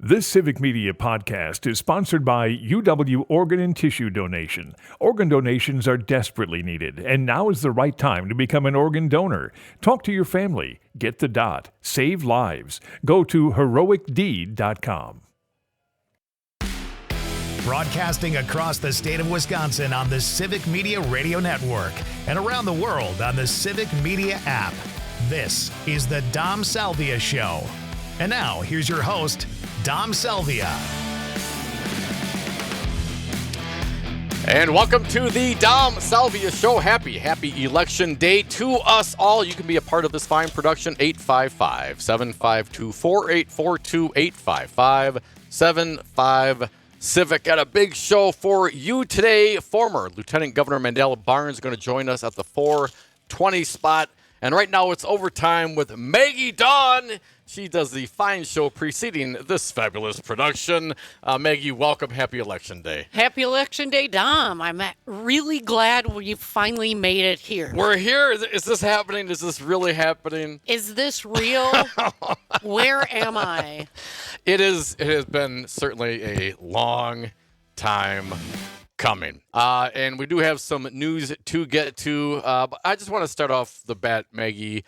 This Civic Media podcast is sponsored by UW Organ and Tissue Donation. Organ donations are desperately needed, and now is the right time to become an organ donor. Talk to your family. Get the dot. Save lives. Go to heroicdeed.com. Broadcasting across the state of Wisconsin on the Civic Media Radio Network and around the world on the Civic Media app. This is the Dom Salvia Show. And now, here's your host, Dom Salvia. And welcome to the Dom Salvia Show. Happy election day to us all. You can be a part of this fine production. 855-752-4842, 855-75-CIVIC. Got a big show for you today. Former Lieutenant Governor Mandela Barnes is going to join us at the 420 spot. And right now it's overtime with Maggie Dawn. She does the fine show preceding this fabulous production. Maggie, welcome. Happy Election Day. Happy Election Day, Dom. I'm really glad we finally made it here. We're here. Is this happening? Is this really happening? Is this real? Where am I? It has been certainly a long time coming. And we do have some news to get to. But I just want to start off the bat, Maggie,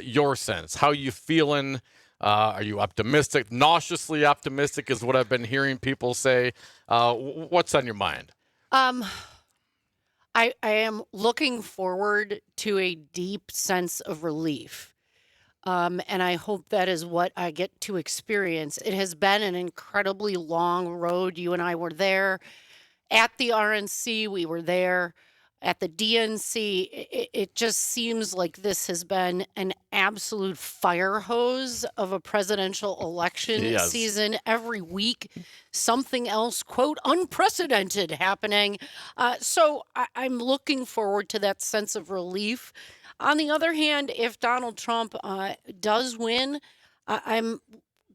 your sense. How you feeling? Are you optimistic? Nauseously optimistic is what I've been hearing people say. What's on your mind? I am looking forward to a deep sense of relief. And I hope that is what I get to experience. It has been an incredibly long road. You and I were there at the RNC. We were there at the DNC. It just seems like this has been an absolute fire hose of a presidential election season. Every week, something else, quote, unprecedented happening. So I'm looking forward to that sense of relief. On the other hand, if Donald Trump does win, I'm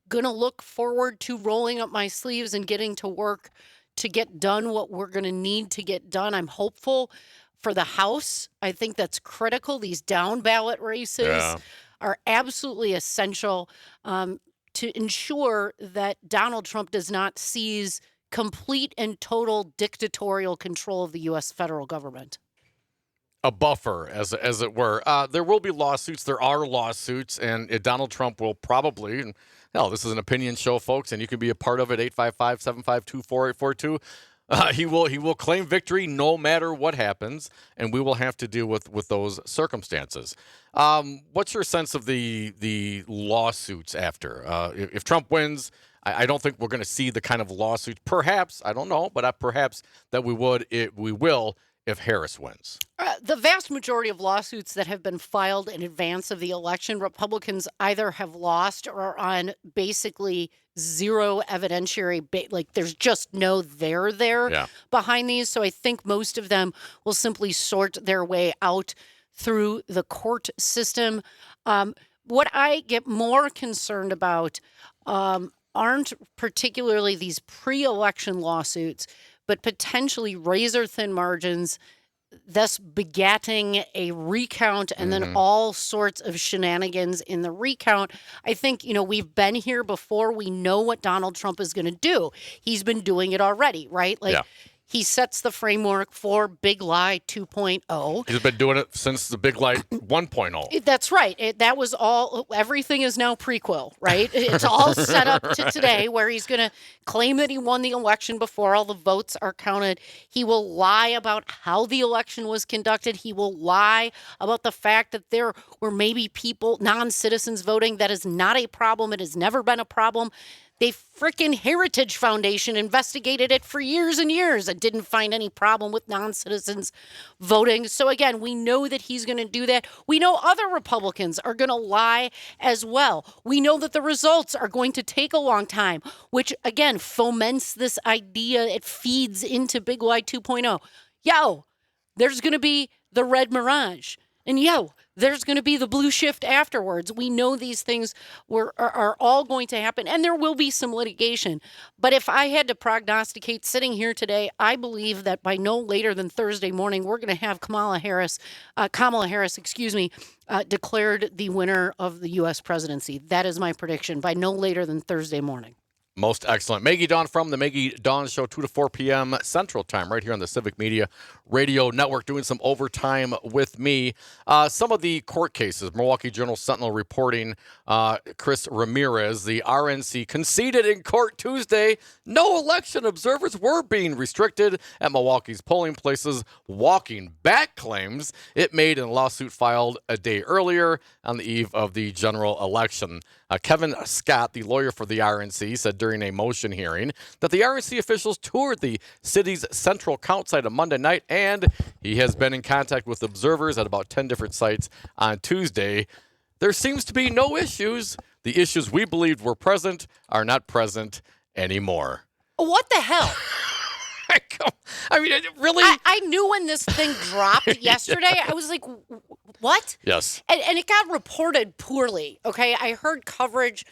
going to look forward to rolling up my sleeves and getting to work to get done what we're going to need to get done. I'm hopeful for the House. I think that's critical. These down ballot races are absolutely essential to ensure that Donald Trump does not seize complete and total dictatorial control of the U.S. federal government. A buffer, as it were. There will be lawsuits. There are lawsuits, and Donald Trump will probably, and hell, this is an opinion show, folks, and you can be a part of it, 855-752-4842. He will claim victory no matter what happens, and we will have to deal with those circumstances. What's your sense of the lawsuits after? If Trump wins, I don't think we're going to see the kind of lawsuits, perhaps, I don't know, but perhaps that we will if Harris wins. The vast majority of lawsuits that have been filed in advance of the election, Republicans either have lost or are on basically zero evidentiary, like there's just no there behind these. So I think most of them will simply sort their way out through the court system. What I get more concerned about aren't particularly these pre-election lawsuits, but potentially razor-thin margins, thus begatting a recount and then all sorts of shenanigans in the recount. I think, we've been here before. We know what Donald Trump is going to do. He's been doing it already, right? He sets the framework for Big Lie 2.0. He's been doing it since the Big Lie 1.0. That's right. That was all. Everything is now prequel, right? It's all set up to today, where he's going to claim that he won the election before all the votes are counted. He will lie about how the election was conducted. He will lie about the fact that there were maybe people, non-citizens voting. That is not a problem. It has never been a problem. The frickin' Heritage Foundation investigated it for years and years and didn't find any problem with non-citizens voting. So again, we know that he's going to do that. We know other Republicans are going to lie as well. We know that the results are going to take a long time, which again foments this idea. It feeds into Big Lie 2.0. There's going to be the red mirage. And there's going to be the blue shift afterwards. We know these things are all going to happen, and there will be some litigation. But if I had to prognosticate sitting here today, I believe that by no later than Thursday morning, we're going to have Kamala Harris, declared the winner of the U.S. presidency. That is my prediction by no later than Thursday morning. Most excellent. Maggie Dawn from the Maggie Dawn Show, 2 to 4 p.m. Central Time, right here on the Civic Media Radio Network, doing some overtime with me. Some of the court cases, Milwaukee Journal-Sentinel reporting, Chris Ramirez, the RNC conceded in court Tuesday no election observers were being restricted at Milwaukee's polling places, walking back claims it made in a lawsuit filed a day earlier on the eve of the general election. Kevin Scott, the lawyer for the RNC, said during a motion hearing that the RNC officials toured the city's central count site on Monday night, and he has been in contact with observers at about 10 different sites on Tuesday. There seems to be no issues. The issues we believed were present are not present anymore. What the hell? I mean, really? I knew when this thing dropped yesterday. I was like, what? Yes. And it got reported poorly, okay? I heard coverage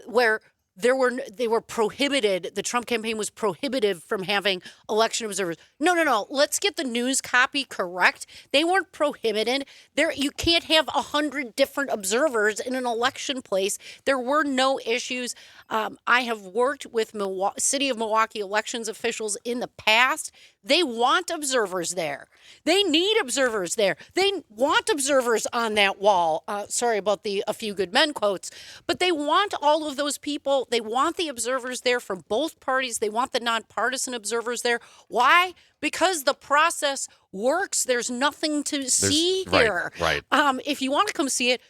where they were prohibited, the Trump campaign was prohibited from having election observers. No. Let's get the news copy correct. They weren't prohibited. You can't have 100 different observers in an election place. There were no issues. I have worked with City of Milwaukee elections officials in the past. They want observers there. They need observers there. They want observers on that wall. Sorry about the "a few good men" quotes, but they want all of those people. They want the observers there from both parties. They want the nonpartisan observers there. Why? Because the process works. There's nothing to see here. Right. If you want to come see it,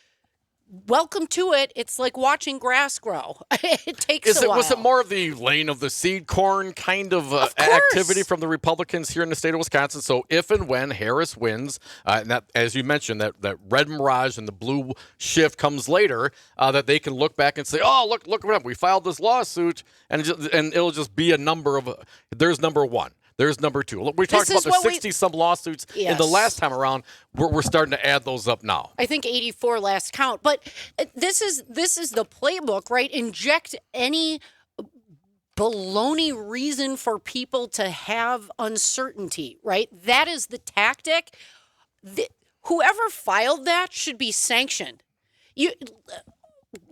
welcome to it. It's like watching grass grow. It takes a while. Was it more of the laying of the seed corn kind of activity from the Republicans here in the state of Wisconsin? So if and when Harris wins, and that, as you mentioned, that red mirage and the blue shift comes later, that they can look back and say, oh, look what happened. We filed this lawsuit, and it'll just be a number of, there's number one. There's number two. Look, we talked about the 60-some lawsuits in the last time around. We're starting to add those up now. I think 84 last count. But this is the playbook, right? Inject any baloney reason for people to have uncertainty, right? That is the tactic. Whoever filed that should be sanctioned.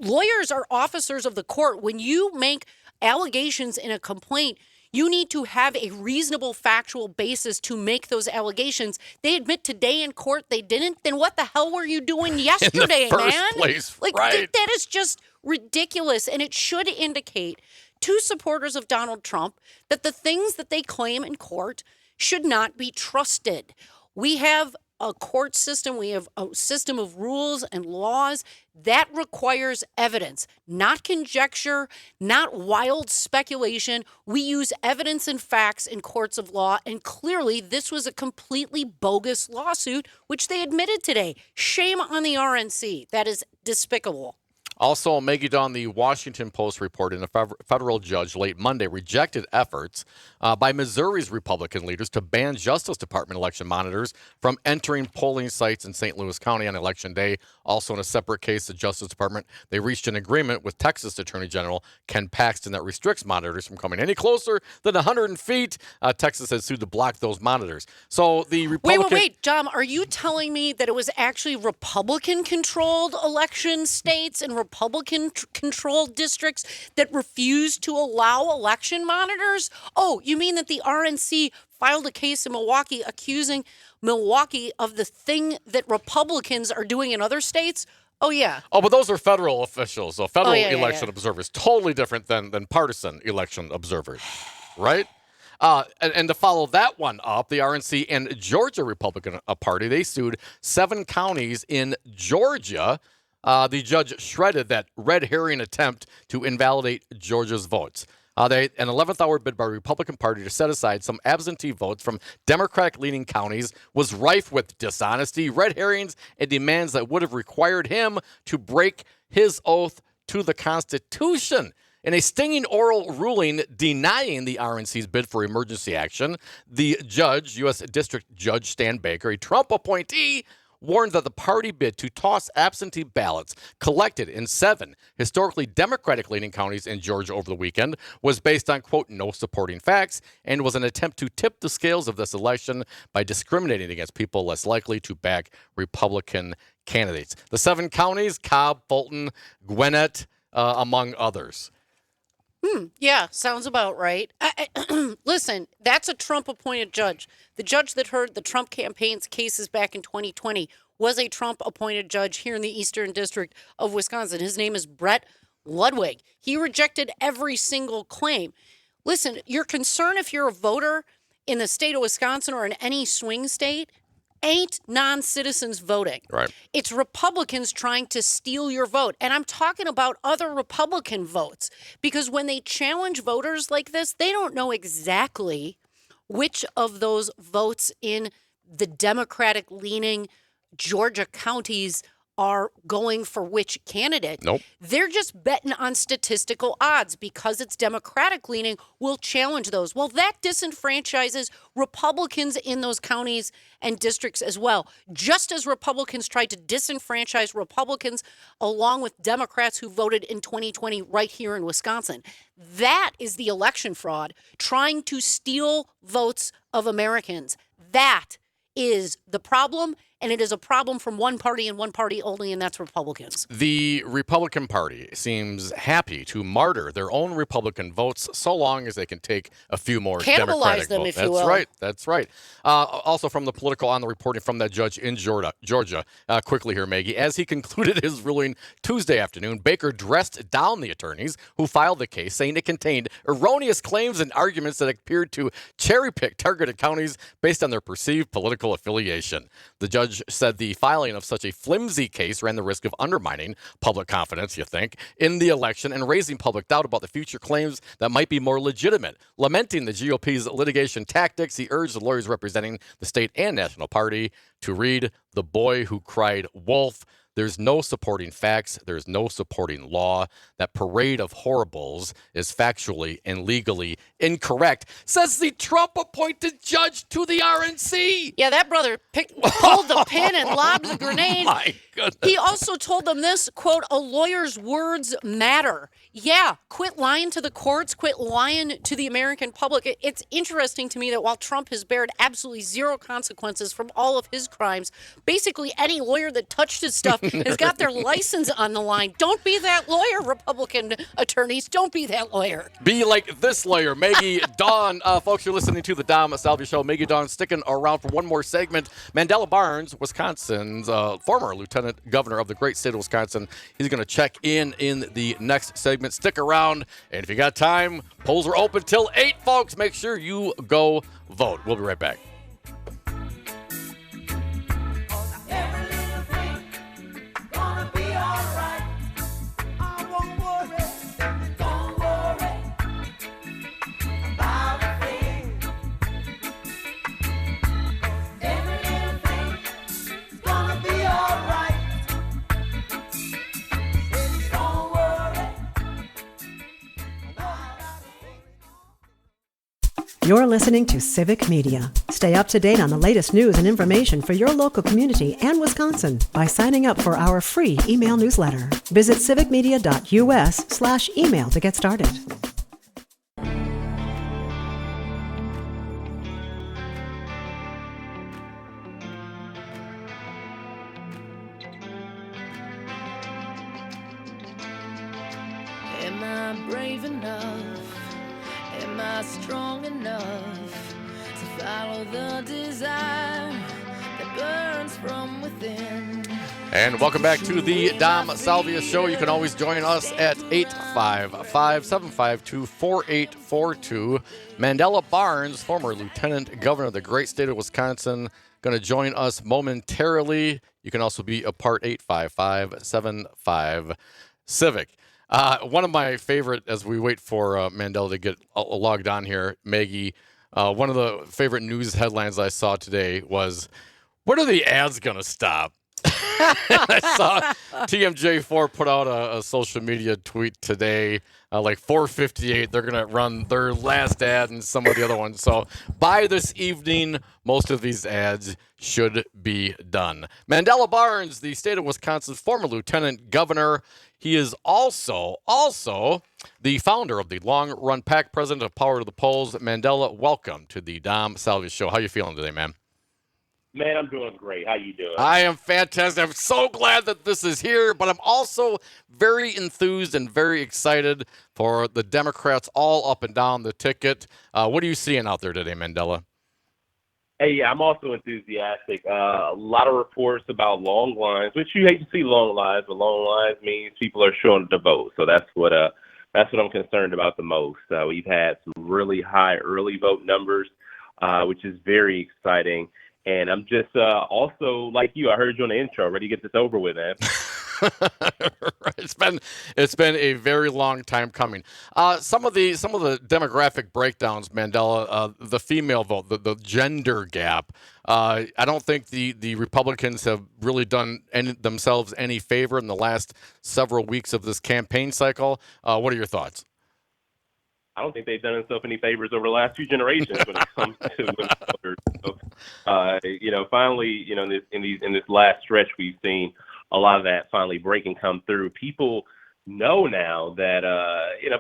Lawyers are officers of the court. When you make allegations in a complaint, you need to have a reasonable factual basis to make those allegations. They admit today in court they didn't. Then what the hell were you doing yesterday, in the first place, right? That is just ridiculous. And it should indicate to supporters of Donald Trump that the things that they claim in court should not be trusted. We have a court system, we have a system of rules and laws that requires evidence, not conjecture, not wild speculation. We use evidence and facts in courts of law, and clearly this was a completely bogus lawsuit, which they admitted today. Shame on the RNC. That is despicable. Also, Maggie Dawn, the Washington Post reported a federal judge late Monday rejected efforts by Missouri's Republican leaders to ban Justice Department election monitors from entering polling sites in St. Louis County on Election Day. Also, in a separate case, the Justice Department, they reached an agreement with Texas Attorney General Ken Paxton that restricts monitors from coming any closer than 100 feet. Texas has sued to block those monitors. So the Republican... Wait, Dom, are you telling me that it was actually Republican-controlled election states and Republican-controlled districts that refused to allow election monitors? Oh, you mean that the RNC filed a case in Milwaukee accusing Milwaukee of the thing that Republicans are doing in other states? Oh, yeah. Oh, but those are federal officials. So federal election observers, totally different than partisan election observers, right? And to follow that one up, the RNC and Georgia Republican Party, they sued 7 counties in Georgia. The judge shredded that red herring attempt to invalidate Georgia's votes. An 11th hour bid by the Republican Party to set aside some absentee votes from Democratic-leaning counties was rife with dishonesty, red herrings, and demands that would have required him to break his oath to the Constitution. In a stinging oral ruling denying the RNC's bid for emergency action, the judge, U.S. District Judge Stan Baker, a Trump appointee, warned that the party bid to toss absentee ballots collected in 7 historically Democratic-leaning counties in Georgia over the weekend was based on, quote, no supporting facts, and was an attempt to tip the scales of this election by discriminating against people less likely to back Republican candidates. The 7 counties, Cobb, Fulton, Gwinnett, among others. Yeah, sounds about right. Listen, that's a Trump-appointed judge. The judge that heard the Trump campaign's cases back in 2020 was a Trump-appointed judge here in the Eastern District of Wisconsin. His name is Brett Ludwig. He rejected every single claim. Listen, your concern if you're a voter in the state of Wisconsin or in any swing state ain't non-citizens voting. Right. It's Republicans trying to steal your vote. And I'm talking about other Republican votes, because when they challenge voters like this, they don't know exactly which of those votes in the Democratic-leaning Georgia counties are going for which candidate. Nope. They're just betting on statistical odds because it's Democratic leaning. We'll challenge those. Well, that disenfranchises Republicans in those counties and districts as well, just as Republicans tried to disenfranchise Republicans along with Democrats who voted in 2020 right here in Wisconsin. That is the election fraud, trying to steal votes of Americans. That is the problem, and it is a problem from one party and one party only, and that's Republicans. The Republican Party seems happy to martyr their own Republican votes so long as they can take a few more Democratic them, votes. if you will. That's right. Also from the political on the reporting from that judge in Georgia. Quickly here, Maggie. As he concluded his ruling Tuesday afternoon, Baker dressed down the attorneys who filed the case, saying it contained erroneous claims and arguments that appeared to cherry-pick targeted counties based on their perceived political affiliation. The judge said the filing of such a flimsy case ran the risk of undermining public confidence, in the election and raising public doubt about the future claims that might be more legitimate. Lamenting the GOP's litigation tactics, he urged the lawyers representing the state and national party to read The Boy Who Cried Wolf. There's no supporting facts. There's no supporting law. That parade of horribles is factually and legally incorrect, says the Trump-appointed judge to the RNC. Yeah, that brother pulled the pin and lobbed the grenade. My goodness. He also told them this, quote, "A lawyer's words matter." Yeah, quit lying to the courts, quit lying to the American public. It's interesting to me that while Trump has bared absolutely zero consequences from all of his crimes, basically any lawyer that touched his stuff has got their license on the line. Don't be that lawyer, Republican attorneys. Don't be that lawyer. Be like this lawyer, Maggie Dawn. Folks, you're listening to the Dom Salvia Show. Maggie Dawn sticking around for one more segment. Mandela Barnes, Wisconsin's former lieutenant governor of the great state of Wisconsin. He's going to check in the next segment. Stick around. And if you got time, polls are open till 8, folks. Make sure you go vote. We'll be right back. You're listening to Civic Media. Stay up to date on the latest news and information for your local community and Wisconsin by signing up for our free email newsletter. Visit civicmedia.us/email to get started. Am I brave enough? Am I strong enough to follow the desire that burns from within? And welcome back to the Dom Salvia Show. You can always join us at 855-752-4842. Mandela Barnes, former lieutenant governor of the great state of Wisconsin, going to join us momentarily. You can also be a part 855-75-CIVIC. One of my favorite, as we wait for Mandela to get logged on here, Maggie, one of the favorite news headlines I saw today was, when are the ads going to stop? I saw TMJ4 put out a social media tweet today, like 4:58. They're going to run their last ad and some of the other ones. So by this evening, most of these ads should be done. Mandela Barnes, the state of Wisconsin's former lieutenant governor. He is also the founder of the Long Run PAC, president of Power to the Polls. Mandela, welcome to the Dom Salvia Show. How you feeling today, man? Man, I'm doing great. How you doing? I am fantastic. I'm so glad that this is here, but I'm also very enthused and very excited for the Democrats all up and down the ticket. What are you seeing out there today, Mandela? Hey, yeah, I'm also enthusiastic. A lot of reports about long lines, which you hate to see long lines, but long lines means people are showing up to vote. So that's what I'm concerned about the most. We've had some really high early vote numbers, which is very exciting. And I'm just also like you. I heard you on the intro. Ready to get this over with, man. It's been a very long time coming. Some of the demographic breakdowns, Mandela, the female vote, the gender gap. I don't think the Republicans have really done themselves any favor in the last several weeks of this campaign cycle. What are your thoughts? I don't think they've done themselves any favors over the last few generations when it comes to women voters. So, finally, in this last stretch, we've seen a lot of that finally break and come through. People know now that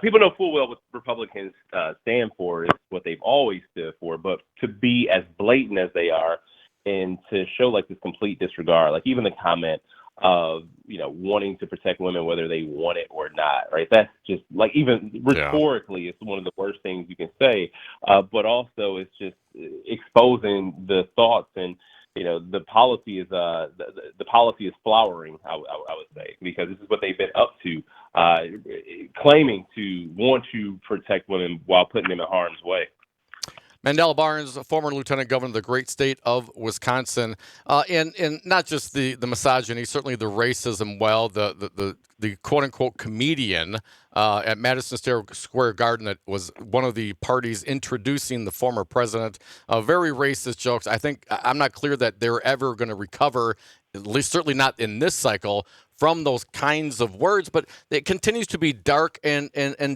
people know full well what Republicans stand for is what they've always stood for, but to be as blatant as they are and to show like this complete disregard, like even the comment of wanting to protect women whether they want it or not, right? That's just like even rhetorically, it's one of the worst things you can say. But also, it's just exposing the thoughts and the policy is the policy is flowering. I would say, because this is what they've been up to, claiming to want to protect women while putting them in harm's way. Mandela Barnes, former lieutenant governor of the great state of Wisconsin, and not just the misogyny, certainly the racism. Well, the quote unquote comedian at Madison Square Garden that was one of the parties introducing the former president. Very racist jokes. I'm not clear that they're ever going to recover, at least certainly not in this cycle, from those kinds of words, but it continues to be dark and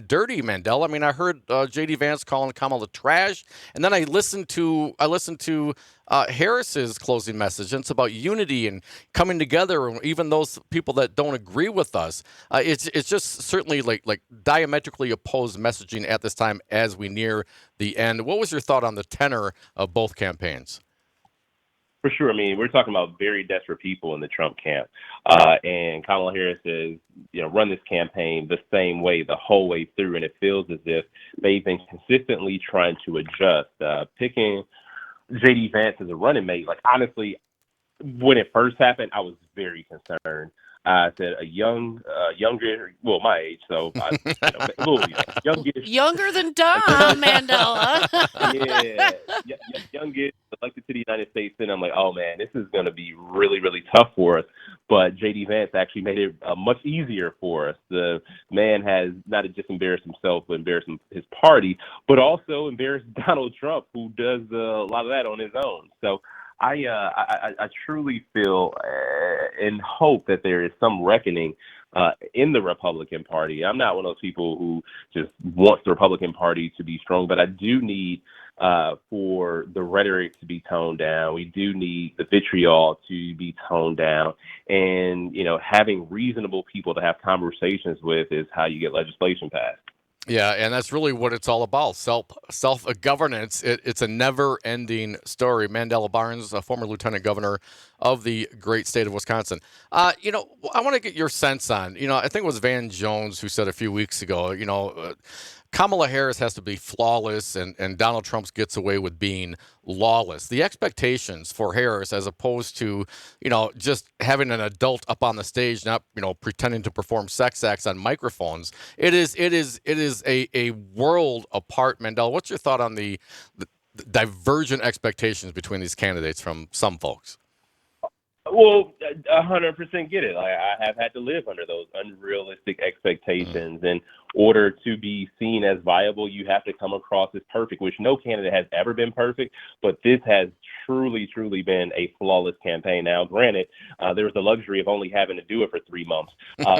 dirty, Mandela. I mean, I heard J.D. Vance calling Kamala trash, and then I listened to Harris's closing message, and it's about unity and coming together, and even those people that don't agree with us. It's just certainly like diametrically opposed messaging at this time as we near the end. What was your thought on the tenor of both campaigns? For sure. I mean, we're talking about very desperate people in the Trump camp. And Kamala Harris has, run this campaign the same way the whole way through. And it feels as if they've been consistently trying to adjust. Picking J.D. Vance as a running mate, like, honestly, when it first happened, I was very concerned. I said younger, well, my age, so youngish. Younger than Dom, Mandela. Youngest, elected to the United States, and I'm like, oh man, this is going to be really, really tough for us. But J.D. Vance actually made it much easier for us. The man has not just embarrassed himself, but embarrassed his party, but also embarrassed Donald Trump, who does a lot of that on his own. So I truly feel and hope that there is some reckoning in the Republican Party. I'm not one of those people who just wants the Republican Party to be strong, but I do need for the rhetoric to be toned down. We do need the vitriol to be toned down. And, having reasonable people to have conversations with is how you get legislation passed. Yeah, and that's really what it's all about, self-governance. It's a never-ending story. Mandela Barnes, a former lieutenant governor of the great state of Wisconsin. I want to get your sense on, I think it was Van Jones who said a few weeks ago, Kamala Harris has to be flawless, and Donald Trump gets away with being lawless. The expectations for Harris, as opposed to, just having an adult up on the stage, not, pretending to perform sex acts on microphones. It is a world apart. Mandela, what's your thought on the divergent expectations between these candidates from some folks? Well, 100% get it. I have had to live under those unrealistic expectations. In order to be seen as viable, you have to come across as perfect, which no candidate has ever been perfect. But this has truly, truly been a flawless campaign. Now, granted, there was the luxury of only having to do it for 3 months,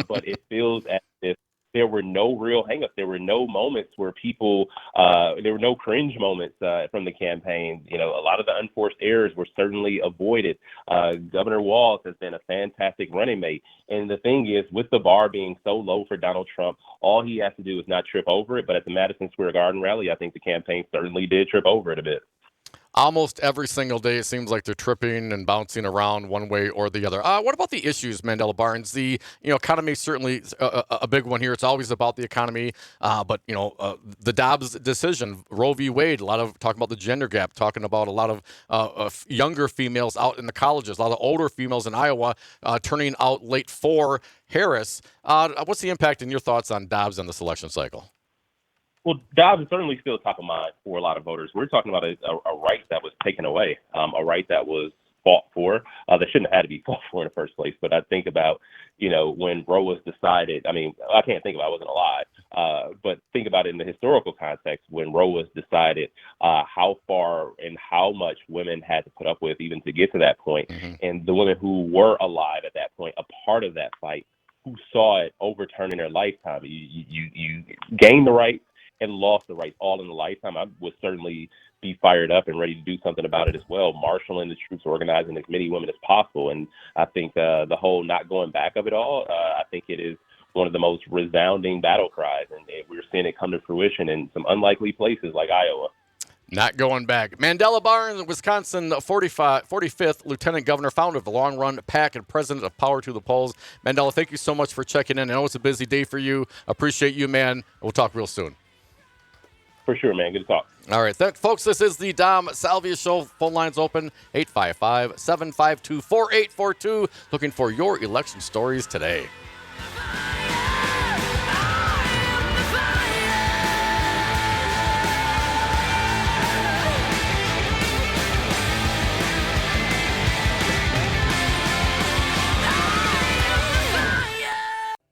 but it feels as if there were no real hangups. There were no moments where people, there were no cringe moments from the campaign. A lot of the unforced errors were certainly avoided. Governor Walz has been a fantastic running mate. And the thing is, with the bar being so low for Donald Trump, all he has to do is not trip over it. But at the Madison Square Garden rally, I think the campaign certainly did trip over it a bit. almost every single day, it seems like they're tripping and bouncing around one way or the other. What about the issues, Mandela Barnes? The economy is certainly a big one here. It's always about the economy, but the Dobbs decision, Roe v. Wade, a lot of talking about the gender gap, talking about a lot of younger females out in the colleges, a lot of older females in Iowa turning out late for Harris. What's the impact in your thoughts on Dobbs and this election cycle? Well, Dobbs is certainly still top of mind for a lot of voters. We're talking about a right that was taken away, a right that was fought for, that shouldn't have had to be fought for in the first place. But I think about, when Roe was decided, I mean, I can't think about it, I wasn't alive, but think about it in the historical context when Roe was decided, how far and how much women had to put up with even to get to that point. Mm-hmm. And the women who were alive at that point, a part of that fight, who saw it overturn in their lifetime. You gained the right and lost the rights all in a lifetime. I would certainly be fired up and ready to do something about it as well, marshaling the troops, organizing as many women as possible. And I think the whole not going back of it all, I think it is one of the most resounding battle cries. And we're seeing it come to fruition in some unlikely places like Iowa. Not going back. Mandela Barnes, Wisconsin 45th Lieutenant Governor, founder of the Long Run PAC and president of Power to the Polls. Mandela, thank you so much for checking in. I know it's a busy day for you. Appreciate you, man. We'll talk real soon. For sure, man. Good to talk. All right, folks, this is the Dom Salvia Show. Phone lines open, 855-752-4842. Looking for your election stories today.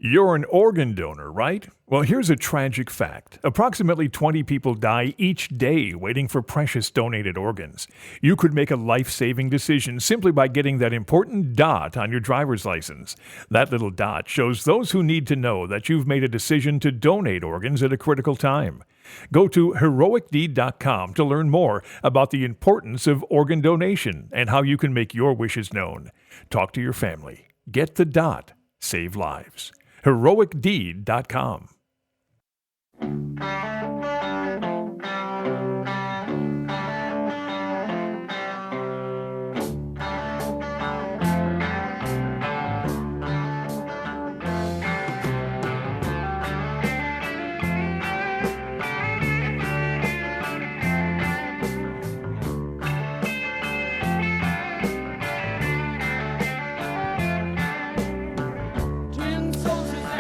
You're an organ donor, right? Well, here's a tragic fact. Approximately 20 people die each day waiting for precious donated organs. You could make a life-saving decision simply by getting that important dot on your driver's license. That little dot shows those who need to know that you've made a decision to donate organs at a critical time. Go to heroicdeed.com to learn more about the importance of organ donation and how you can make your wishes known. Talk to your family. Get the dot. Save lives. heroicdeed.com.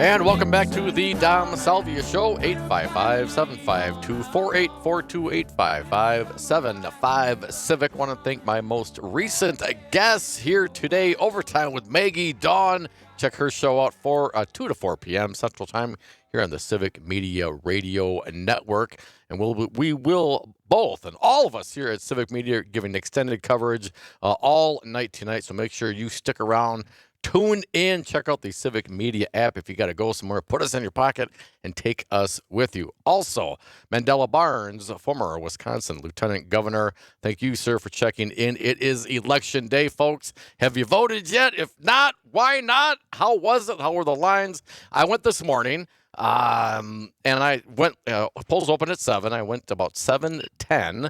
And welcome back to the Dom Salvia Show, 855-752-4842, 855-75-CIVIC. Want to thank my most recent guests here today, Overtime with Maggie Dawn. Check her show out for 2 to 4 p.m. Central Time here on the Civic Media Radio Network. And we will both, and all of us here at Civic Media, giving extended coverage all night tonight. So make sure you stick around. Tune in. Check out the Civic Media app. If you got to go somewhere, put us in your pocket and take us with you. Also, Mandela Barnes, former Wisconsin Lieutenant Governor. Thank you, sir, for checking in. It is Election Day, folks. Have you voted yet? If not, why not? How was it? How were the lines? I went this morning, and I went, polls open at 7. I went about 7:10,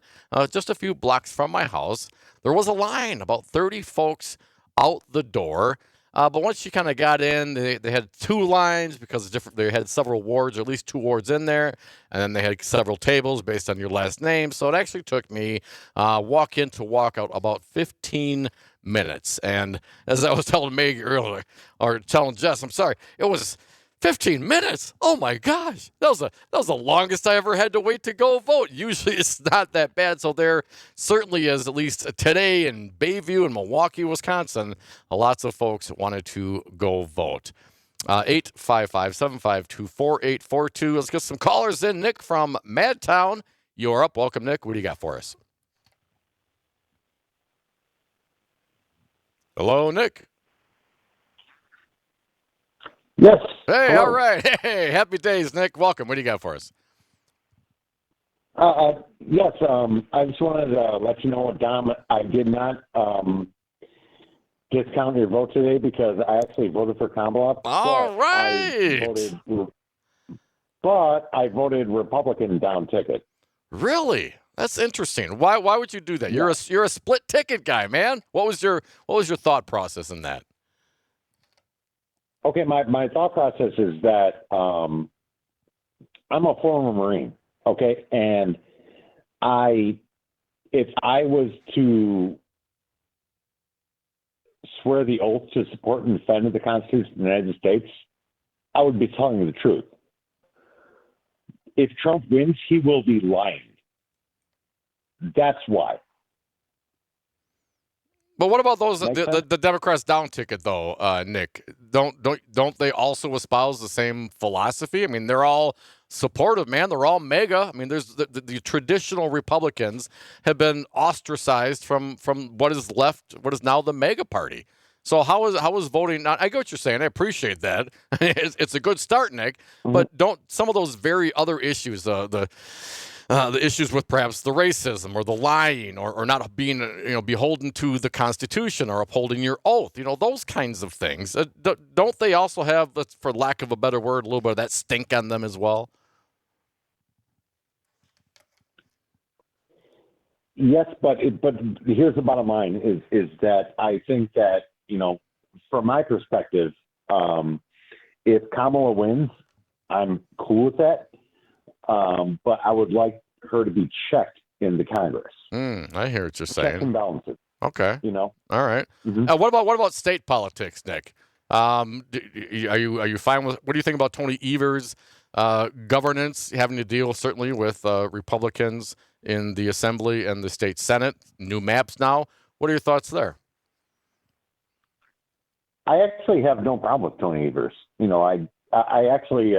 just a few blocks from my house. There was a line, about 30 folks out the door. But once you kind of got in, they had 2 lines because they had several wards, or at least 2 wards in there. And then they had several tables based on your last name. So it actually took me walk in to walk out about 15 minutes. And as I was telling Meg earlier, or telling Jess, I'm sorry, it was 15 minutes. Oh my gosh. That was the longest I ever had to wait to go vote. Usually it's not that bad. So there certainly is, at least today in Bayview and Milwaukee, Wisconsin, lots of folks wanted to go vote. 855-752-4842. Let's get some callers in. Nick from Madtown, you're up. Welcome, Nick. What do you got for us? Hello, Nick. Yes. Hey, hello. all right. Hey, happy days, Nick. Welcome. What do you got for us? Yes, I just wanted to let you know, Dom, I did not discount your vote today because I actually voted for Kamala. All right. But I voted Republican down ticket. Really? That's interesting. Why would you do that? Yeah. You're a split ticket guy, man. What was your thought process in that? Okay, my thought process is that I'm a former Marine, okay? And if I was to swear the oath to support and defend the Constitution of the United States, I would be telling you the truth. If Trump wins, he will be lying. That's why. But what about those Make the Democrats down ticket though, Nick? Don't they also espouse the same philosophy? I mean, they're all supportive, man. They're all MAGA. I mean, there's the traditional Republicans have been ostracized from what is now the MAGA party. So how is voting not? I get what you're saying. I appreciate that. It's a good start, Nick. Mm-hmm. But don't some of those very other issues, the issues with perhaps the racism or the lying or not being beholden to the Constitution or upholding your oath, those kinds of things. Don't they also have, for lack of a better word, a little bit of that stink on them as well? Yes, but here's the bottom line is that I think that, from my perspective, if Kamala wins, I'm cool with that. But I would like her to be checked in the Congress. I hear what you're Checks saying. and balances. Okay. All right. Mm-hmm. What about state politics, Nick? Are you fine with? What do you think about Tony Evers' governance, having to deal certainly with Republicans in the Assembly and the state Senate? New maps now. What are your thoughts there? I actually have no problem with Tony Evers. I actually,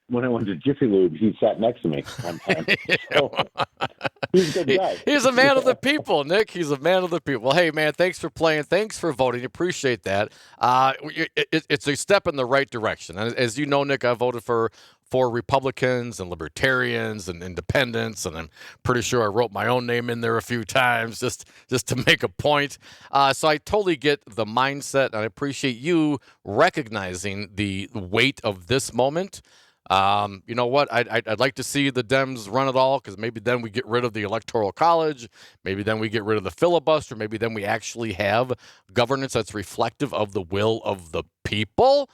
when I went to Jiffy Lube, he sat next to me one time. So, he's a good guy. He's a man of the people, Nick. He's a man of the people. Well, hey, man, thanks for playing. Thanks for voting. Appreciate that. It's a step in the right direction. And as you know, Nick, I voted for Republicans and Libertarians and Independents, and I'm pretty sure I wrote my own name in there a few times just to make a point. So I totally get the mindset, and I appreciate you recognizing the weight of this moment. You know what? I'd like to see the Dems run it all, because maybe then we get rid of the Electoral College. Maybe then we get rid of the filibuster. Maybe then we actually have governance that's reflective of the will of the people.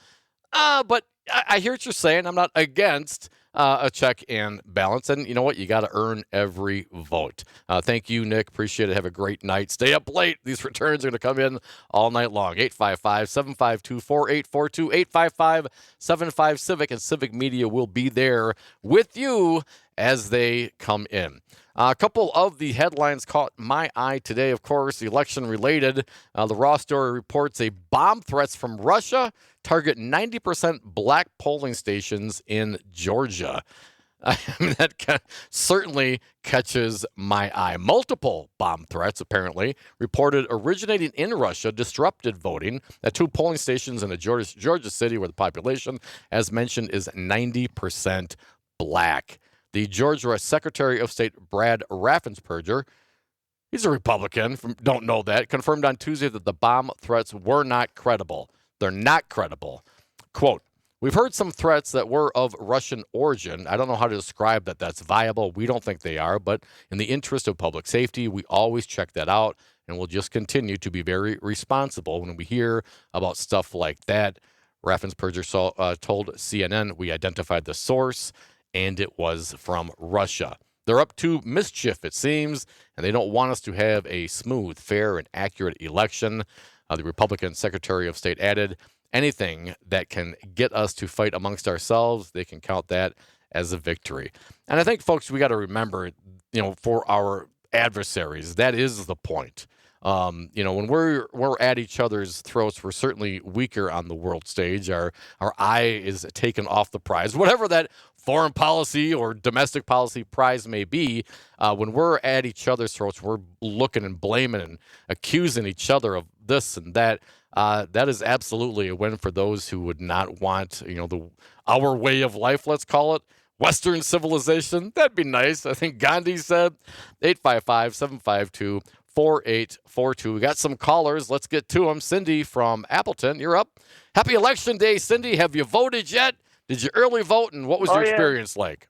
But I hear what you're saying. I'm not against a check and balance. And you know what? You got to earn every vote. Thank you, Nick. Appreciate it. Have a great night. Stay up late. These returns are going to come in all night long. 855-752-4842, 855-75-CIVIC, and Civic Media will be there with you as they come in. A couple of the headlines caught my eye today, of course, election-related. The Raw story reports a bomb threats from Russia target 90% black polling stations in Georgia. I mean, that certainly catches my eye. Multiple bomb threats, apparently, reported originating in Russia, disrupted voting at two polling stations in a Georgia city where the population, as mentioned, is 90% black. The Georgia Secretary of State, Brad Raffensperger, he's a Republican, don't know that, confirmed on Tuesday that the bomb threats were not credible. They're not credible. Quote, "We've heard some threats that were of Russian origin. I don't know how to describe that that's viable. We don't think they are, but in the interest of public safety, we always check that out, and we'll just continue to be very responsible when we hear about stuff like that." Raffensperger told CNN, "We identified the source, and it was from Russia. They're up to mischief, it seems, and they don't want us to have a smooth, fair, and accurate election." The Republican Secretary of State added, "Anything that can get us to fight amongst ourselves, they can count that as a victory." And I think, folks, we got to remember, for our adversaries, that is the point. When we're at each other's throats, we're certainly weaker on the world stage. Our eye is taken off the prize, whatever that foreign policy or domestic policy prize may be. When we're at each other's throats, we're looking and blaming and accusing each other of this and that. That is absolutely a win for those who would not want, our way of life, let's call it, Western civilization. That'd be nice. I think Gandhi said. 855-752-4842. We got some callers. Let's get to them. Cindy from Appleton, you're up. Happy Election Day, Cindy. Have you voted yet? Did you early vote, and what was your experience like?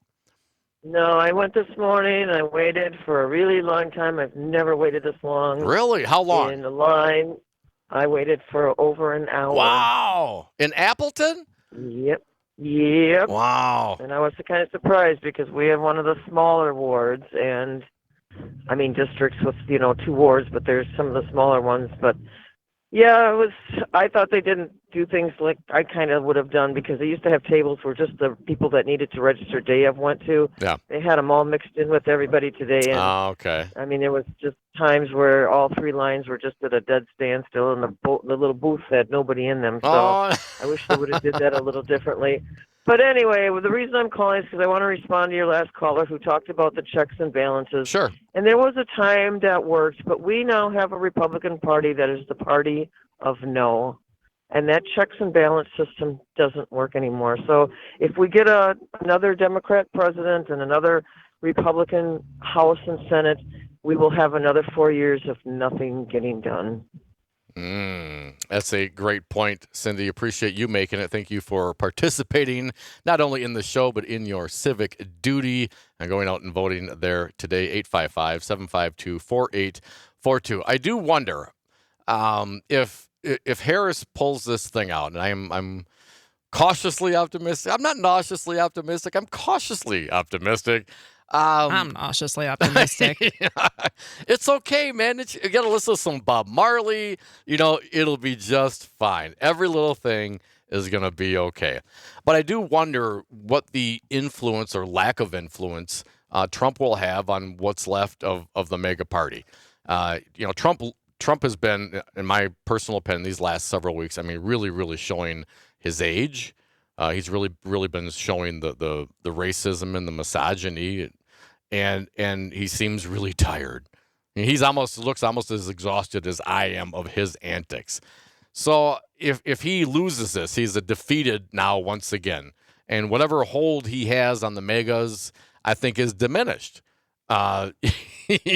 No, I went this morning. I waited for a really long time. I've never waited this long Really? How long? in the line. I waited for over an hour. Wow. In Appleton? Yep. Yep. Wow. And I was kind of surprised because we have one of the smaller wards, and I mean districts with 2 wards, but there's some of the smaller ones. But yeah, I thought they didn't do things like I kind of would have done, because they used to have tables where just the people that needed to register day of went to. Yeah. They had them all mixed in with everybody today, and Okay. I mean there was just times where all 3 lines were just at a dead standstill, and the little booths had nobody in them. So Oh. I wish they would have did that a little differently. But anyway, the reason I'm calling is because I want to respond to your last caller who talked about the checks and balances. Sure. And there was a time that worked, but we now have a Republican Party that is the party of no. And that checks and balance system doesn't work anymore. So if we get another Democrat president and another Republican House and Senate, we will have another 4 years of nothing getting done. That's a great point, Cindy. Appreciate you making it. Thank you for participating, not only in the show, but in your civic duty and going out and voting there today, 855-752-4842. I do wonder if Harris pulls this thing out, and I'm cautiously optimistic. I'm not nauseously optimistic. I'm cautiously optimistic. I'm nauseously optimistic. It's okay, man. You got to listen to some Bob Marley. It'll be just fine. Every little thing is going to be okay. But I do wonder what the influence or lack of influence Trump will have on what's left of the mega party. Trump has been, in my personal opinion, these last several weeks, I mean, really, really showing his age. He's really, really been showing the racism and the misogyny, and he seems really tired. He looks almost as exhausted as I am of his antics. So if he loses this, he's a defeated now once again, and whatever hold he has on the megas, I think, is diminished. When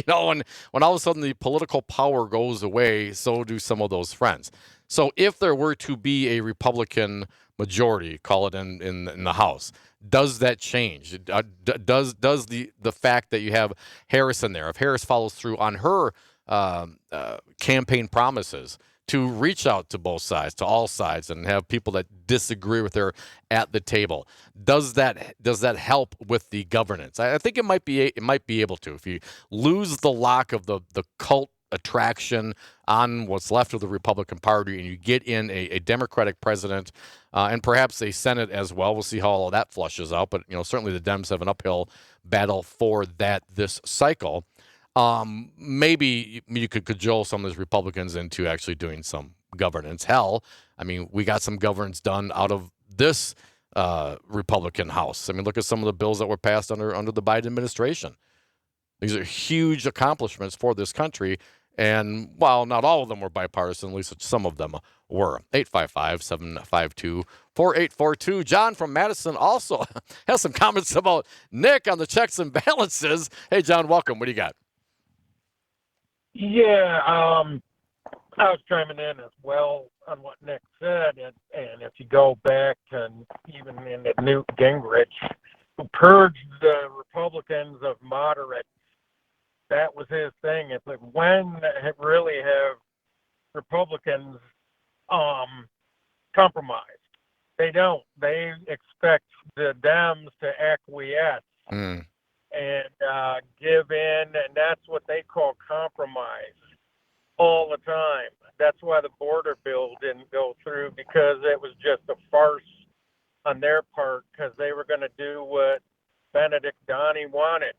all of a sudden the political power goes away, so do some of those friends. So if there were to be a Republican majority, call it in the House, does that change? Does the fact that you have Harris in there, if Harris follows through on her campaign promises to reach out to both sides, to all sides, and have people that disagree with her at the table, does that help with the governance? I think it might be able to. If you lose the lock of the cult attraction on what's left of the Republican Party, and you get in a Democratic president and perhaps a Senate as well. We'll see how all of that flushes out, but certainly the Dems have an uphill battle for that this cycle. Maybe you could cajole some of those Republicans into actually doing some governance. Hell, I mean, we got some governance done out of this Republican House. I mean, look at some of the bills that were passed under the Biden administration. These are huge accomplishments for this country. And while not all of them were bipartisan, at least some of them were. 855-752-4842. John from Madison also has some comments about Nick on the checks and balances. Hey, John, welcome. What do you got? Yeah, I was chiming in as well on what Nick said. And if you go back and even in the Newt Gingrich, who purged the Republicans of moderate, that was his thing. It's like, when really have Republicans compromised? They don't. They expect the Dems to acquiesce and give in, and that's what they call compromise all the time. That's why the border bill didn't go through, because it was just a farce on their part, because they were going to do what Benedict Donnie wanted.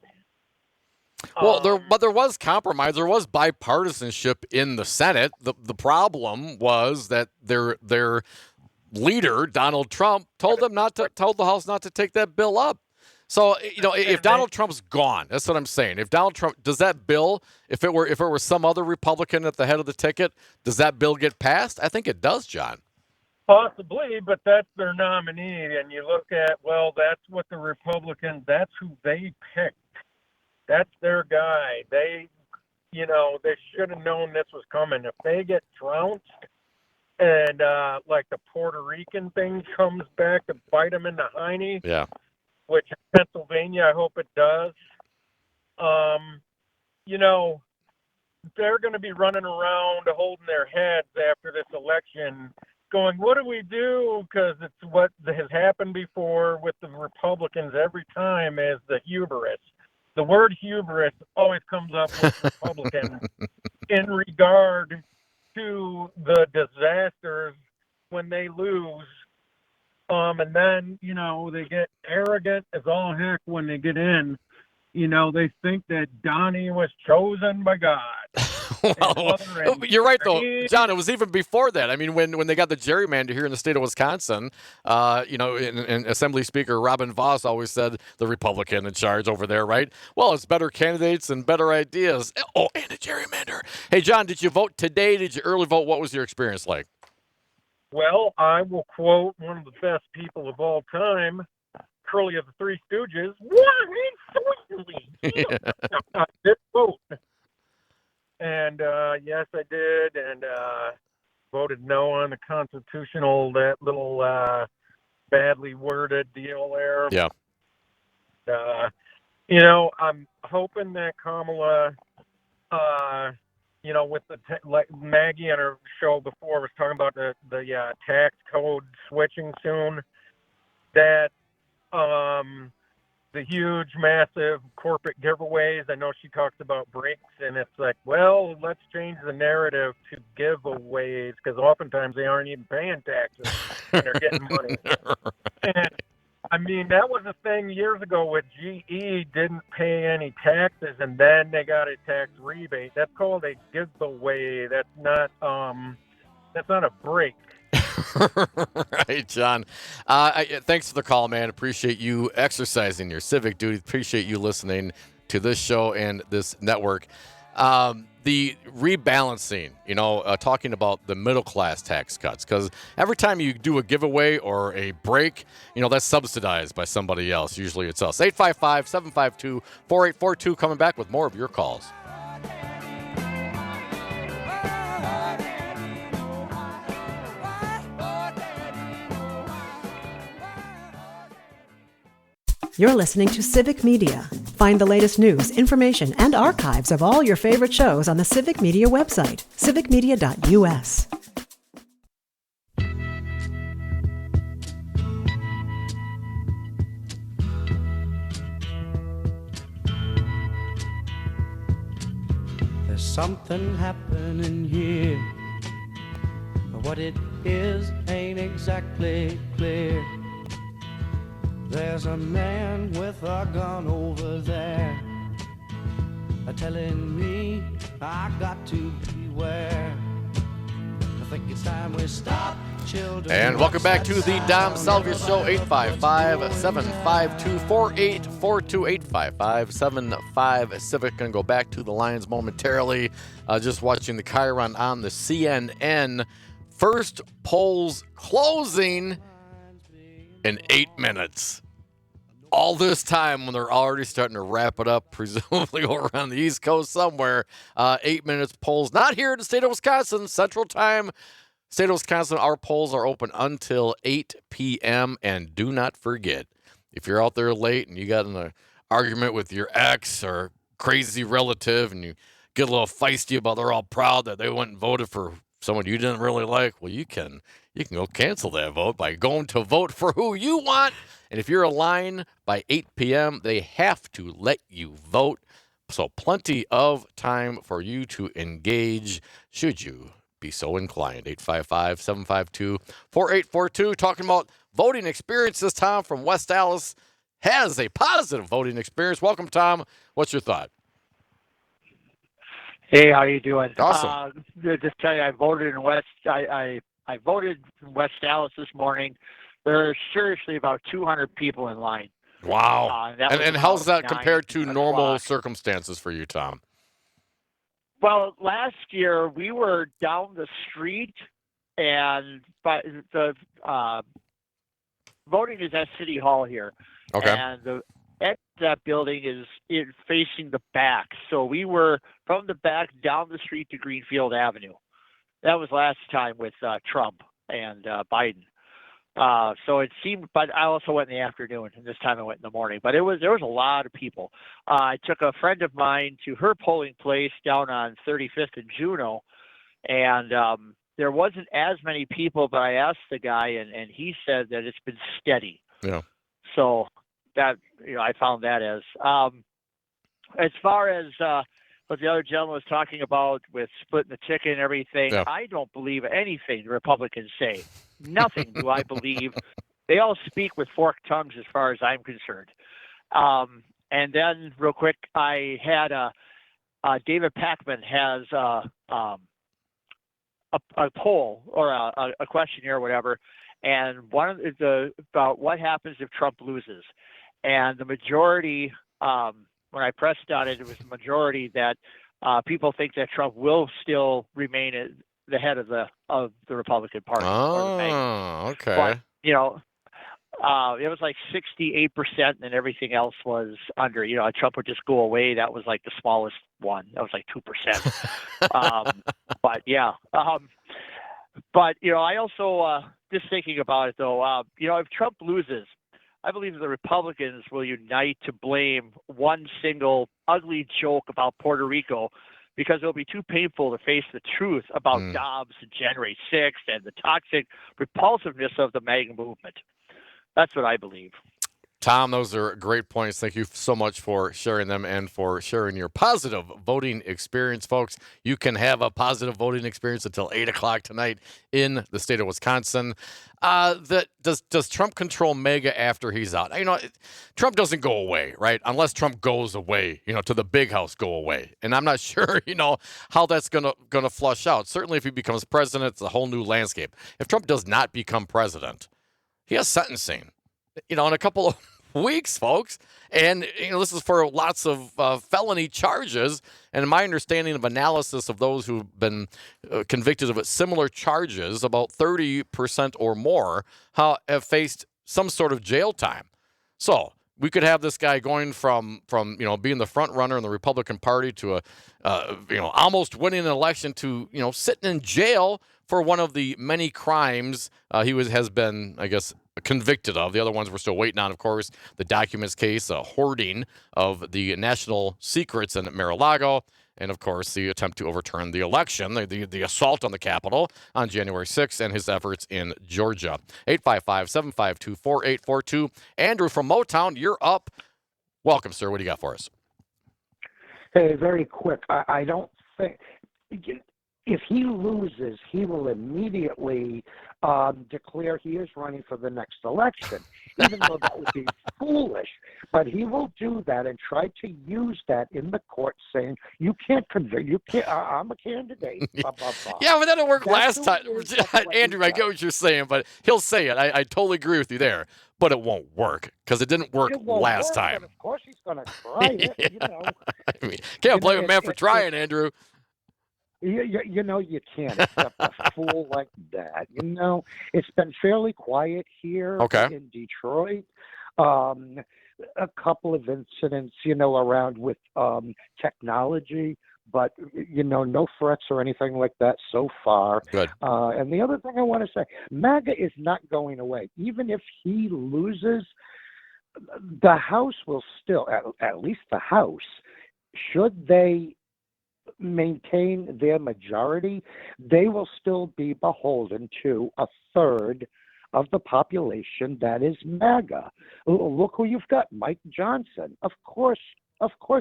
Well, there was compromise. There was bipartisanship in the Senate. The problem was that their leader, Donald Trump, told the House not to take that bill up. So, if Donald Trump's gone, that's what I'm saying. If Donald Trump, does that bill, if it were some other Republican at the head of the ticket, does that bill get passed? I think it does, John. Possibly, but that's their nominee, and you look at, well, that's what the Republicans, that's who they picked. That's their guy. They should have known this was coming. If they get trounced and like the Puerto Rican thing comes back to bite them in the hiney, yeah. which in Pennsylvania, I hope it does. You know, they're going to be running around holding their heads after this election going, what do we do? Because it's what has happened before with the Republicans every time is the hubris. The word hubris always comes up with Republicans in regard to the disasters when they lose. And then, you know, they get arrogant as all heck when they get in. You know, they think that Donnie was chosen by God. Well, you're right, though, John. It was even before that. I mean, when they got the gerrymander here in the state of Wisconsin, you know, and Assembly Speaker Robin Voss always said the Republican in charge over there, right? Well, it's better candidates and better ideas. Oh, and a gerrymander. Hey, John, did you vote today? Did you early vote? What was your experience like? Well, I will quote one of the best people of all time, Curly of the Three Stooges. I did vote. And yes, I did, and voted no on the constitutional, that little badly worded deal there. Yeah. You know, I'm hoping that Kamala, you know, with like Maggie on her show before was talking about the tax code switching soon, that the huge, massive corporate giveaways. I know she talks about breaks, and it's like, well, let's change the narrative to giveaways, because oftentimes they aren't even paying taxes and they're getting money. And I mean, that was a thing years ago with GE, didn't pay any taxes, and then they got a tax rebate. That's called a giveaway. That's not a break. Right, John. Thanks for the call, man. Appreciate you exercising your civic duty. Appreciate you listening to this show and this network. The rebalancing, you know, talking about the middle class tax cuts, because every time you do a giveaway or a break, you know, that's subsidized by somebody else. Usually it's us. 855-752-4842. Coming back with more of your calls. You're listening to Civic Media. Find the latest news, information, and archives of all your favorite shows on the Civic Media website, civicmedia.us. There's something happening here. What it is ain't exactly clear. There's a man with a gun over there, telling me I got to beware. I think it's time we stop, children. And welcome back to the Dom Salvia Show, 855-752-4842, 855-75-CIVIC. Going to go back to the Lions momentarily. Just watching the Chiron on the CNN. First polls closing in 8 minutes. All this time when they're already starting to wrap it up, presumably over on the East Coast somewhere. 8 minutes polls. Not here in the state of Wisconsin, Central Time. State of Wisconsin, our polls are open until 8 p.m. And do not forget, if you're out there late and you got in an argument with your ex or crazy relative and you get a little feisty about they're all proud that they went and voted for someone you didn't really like, well, you can go cancel that vote by going to vote for who you want. And if you're a line by 8 p.m., they have to let you vote. So plenty of time for you to engage, should you be so inclined. 855-752-4842. Talking about voting experiences. Tom from West Dallas has a positive voting experience. Welcome, Tom. What's your thought? Hey, how you doing? Awesome. Just tell you, I voted in I voted in West Dallas this morning. There are seriously about 200 people in line. Wow. And how's that compared to normal circumstances for you, Tom? Well, last year we were down the street, and the voting is at City Hall here. Okay. And that building is facing the back. So we were from the back down the street to Greenfield Avenue. That was last time with Trump and Biden. So it seemed, but I also went in the afternoon, and this time I went in the morning. But there was a lot of people. I took a friend of mine to her polling place down on 35th and Juneau, and there wasn't as many people. But I asked the guy, and he said that it's been steady. Yeah. So that I found that as far as what the other gentleman was talking about with splitting the ticket and everything, Yeah. I don't believe anything the Republicans say. Nothing do I believe. They all speak with forked tongues as far as I'm concerned. And then real quick, I had David Packman has a poll or a questionnaire or whatever, and one of about what happens if Trump loses. And the majority, when I pressed on it, it was the majority that people think that Trump will still remain at the head of the Republican Party. Oh, okay. But, it was like 68%, and everything else was under. Trump would just go away. That was like the smallest one. That was like 2%. But yeah. But I also just thinking about it though. If Trump loses, I believe the Republicans will unite to blame one single ugly joke about Puerto Rico, because it'll be too painful to face the truth about Dobbs and January 6th and the toxic repulsiveness of the MAGA movement. That's what I believe. Tom, those are great points. Thank you so much for sharing them and for sharing your positive voting experience, folks. You can have a positive voting experience until 8 o'clock tonight in the state of Wisconsin. Does Trump control MAGA after he's out? Trump doesn't go away, right? Unless Trump goes away, to the big house, go away. And I'm not sure, how that's gonna flush out. Certainly if he becomes president, it's a whole new landscape. If Trump does not become president, he has sentencing, in a couple of weeks, folks. And, this is for lots of felony charges. And my understanding of analysis of those who've been convicted of similar charges, about 30% or more have faced some sort of jail time. So we could have this guy going from being the front runner in the Republican Party to almost winning an election to, sitting in jail for one of the many crimes he has been, I guess, convicted of. The other ones we're still waiting on, of course, the documents case, hoarding of the national secrets in Mar-a-Lago, and, of course, the attempt to overturn the election, the assault on the Capitol on January 6th, and his efforts in Georgia. 855-752-4842. Andrew from Motown, you're up. Welcome, sir. What do you got for us? Hey, very quick. I don't think... If he loses, he will immediately declare he is running for the next election, even though that would be foolish. But he will do that and try to use that in the court, saying, you can't convict, I'm a candidate. Blah, blah, blah. Yeah, but that didn't work last time. Andrew, I get what you're saying, but he'll say it. I totally agree with you there. But it won't work, because it didn't work last time. Of course he's going to try it, I mean, can't blame a man for trying, Andrew. You can't accept a fool like that. It's been fairly quiet here in Detroit. A couple of incidents, around with technology, but, no threats or anything like that so far. Good. And the other thing I want to say, MAGA is not going away. Even if he loses, the House will still, at least the House, should they maintain their majority, they will still be beholden to a third of the population that is MAGA. Look who you've got, Mike Johnson. Of course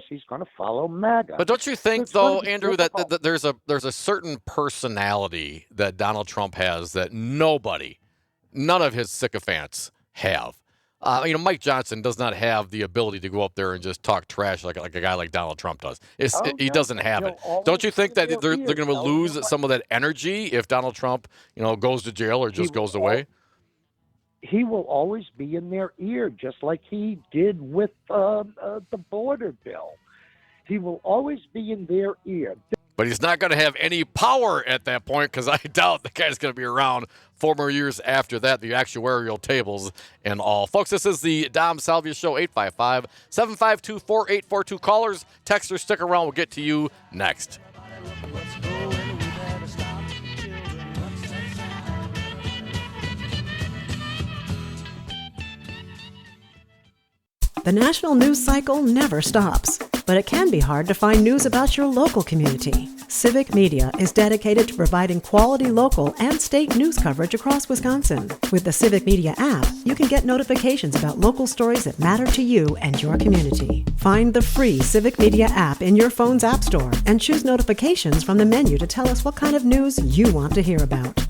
he's going to follow MAGA. But don't you think, though, Andrew, that there's a certain personality that Donald Trump has that none of his sycophants have? Mike Johnson does not have the ability to go up there and just talk trash like a guy like Donald Trump does. He doesn't have it. Don't you think that they're going to lose some of that energy if Donald Trump, goes to jail or just goes away? He will always be in their ear, just like he did with the border bill. He will always be in their ear. But he's not going to have any power at that point, because I doubt the guy's going to be around 4 more years after that, the actuarial tables and all. Folks, this is the Dom Salvia Show, 855-752-4842. Callers, texters, stick around. We'll get to you next. The national news cycle never stops, but it can be hard to find news about your local community. Civic Media is dedicated to providing quality local and state news coverage across Wisconsin. With the Civic Media app, you can get notifications about local stories that matter to you and your community. Find the free Civic Media app in your phone's app store and choose notifications from the menu to tell us what kind of news you want to hear about.